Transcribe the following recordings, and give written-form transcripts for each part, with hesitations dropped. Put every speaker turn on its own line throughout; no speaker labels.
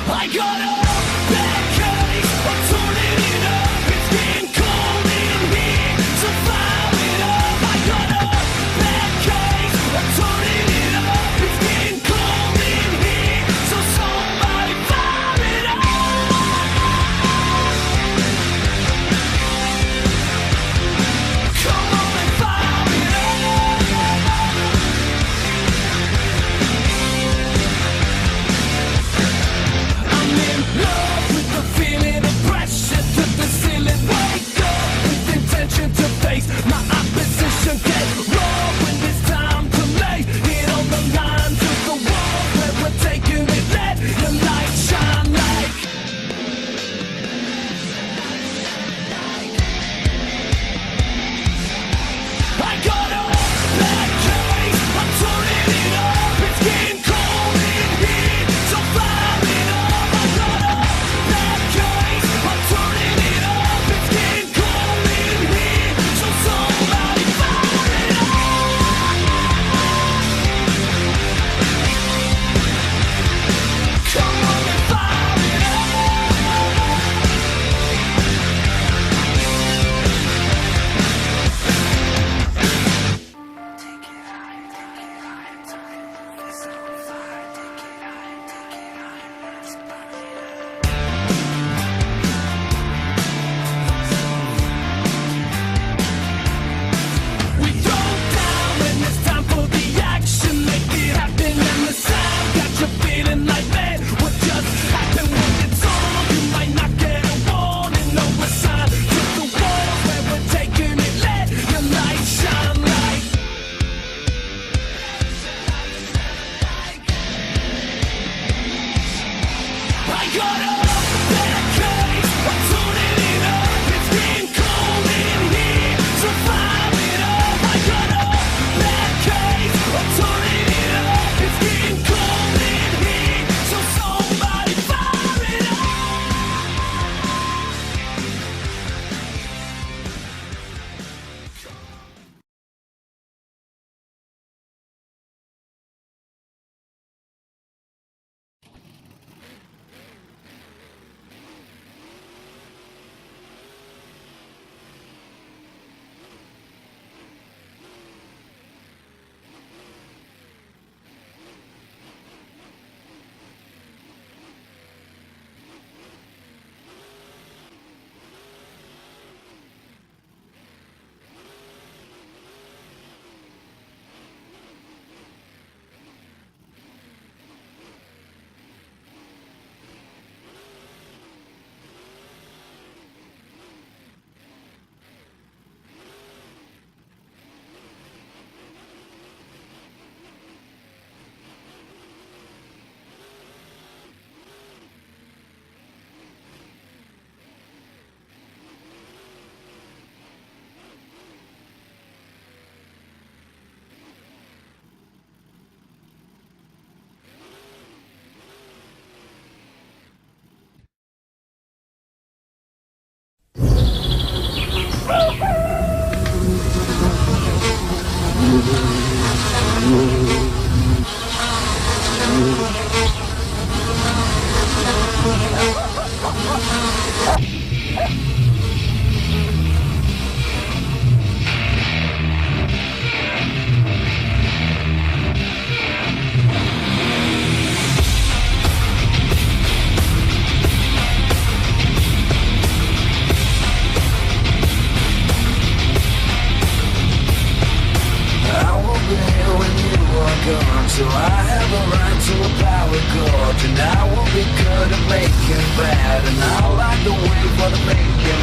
I got a bad case, I'm turning it up. It's getting cold in here, so fire it up. I got a bad case, I'm turning it up. It's getting cold in here, so somebody fire it up. Come on and fire it up. I'm in love with the feeling of pressure to the ceiling. Wake up with intention to face my opposition. Get raw when it's time to lay it on the line to the wall where we're taking it. Let your light shine like. I got a bad case, I'm turning it up. It's getting cold in here, so fire it up. I got a bad case, I'm turning it up. It's getting cold in here, so somebody fire it up. Come on and fire it up. We throw down when it's time for the action. Make it happen and the sound got you feeling like, man, what just happened when it's on? You might not get a warning, no sign to the walls where we're taking it. Let your light shine like. I got a bad case, I'm turning it up. It's getting cold in here, so fire it up. I got a bad case, I'm turning it up. It's getting cold in here, so somebody fire it up. So I have a right to a power chord, and I will be good at making bad, and I like the way for the making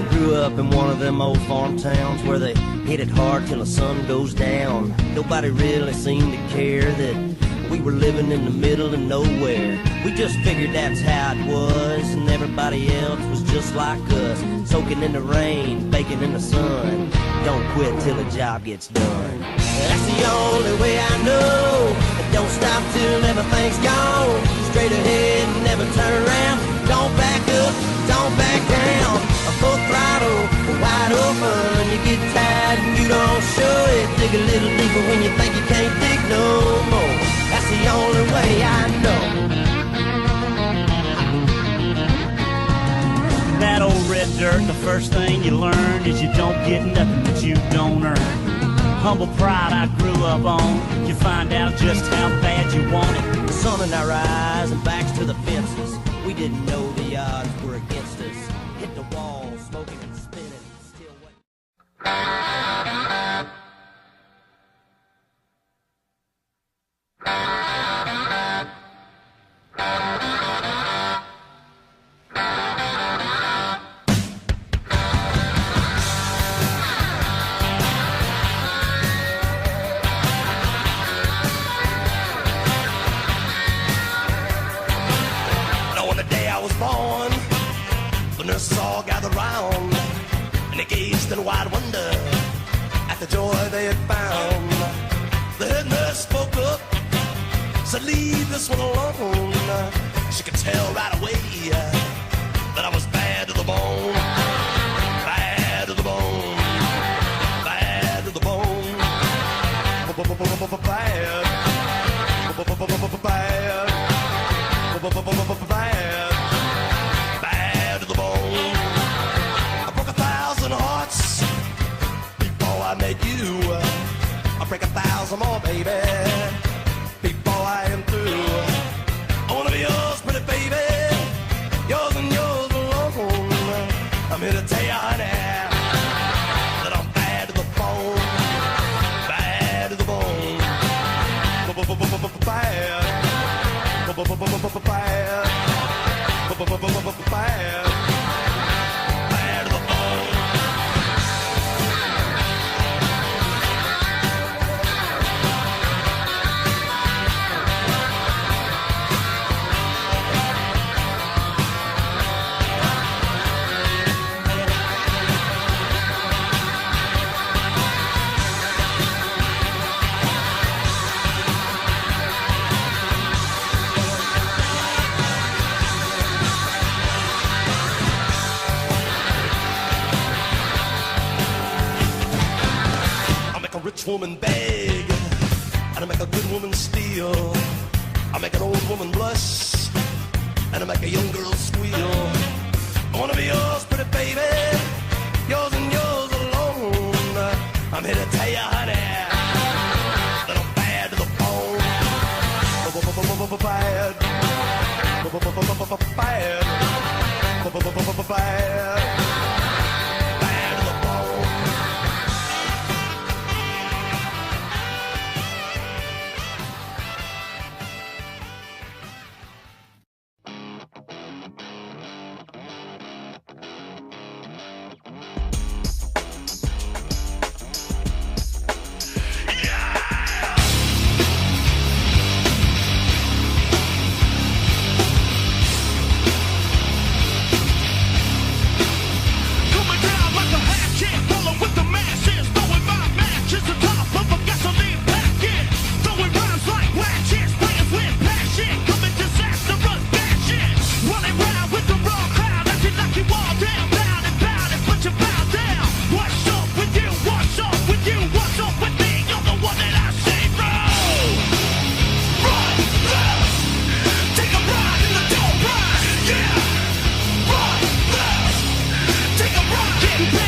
grew up in one of them old farm towns where they hit it hard till the sun goes down. Nobody really seemed to care that we were living in the middle of nowhere. We just figured that's how it was, and everybody else was just like us, soaking in the rain, baking in the sun. Don't quit till the job gets done. That's the only way I know. Don't stop till everything's gone. Straight ahead, never turn around. Don't back up, don't back down. A full throttle, wide open. You get tired and you don't show it. Dig a little deeper when you think you can't dig no more. That's the only way I know.
That old red dirt, the first thing you learn is you don't get nothing that you don't earn. Humble pride I grew up on. You find out just how bad you want it.
The sun in our eyes and backs to the fences. We didn't know the odds were against us. Hit the wall, smoking and spinning. Still
all gathered round, and they gazed in wide wonder at the joy they had found. The head nurse spoke up, said, "Leave this one alone." She could tell right away that I was bad to the bone, bad to the bone, bad to the bone, bad, bad. I met you, I'll break 1,000 more, baby, before I am through. I wanna be yours, pretty baby, yours and yours alone. I'm here to tell you, honey, that I'm bad to the bone, bad to the bone, bad, bad. Rich woman beg, and I make a good woman steal. I make an old woman blush, and I make a young girl squeal. I wanna be yours, pretty baby, yours and yours alone. I'm here to tell you, honey, that I'm bad to the bone, bad, bad, bad. Getting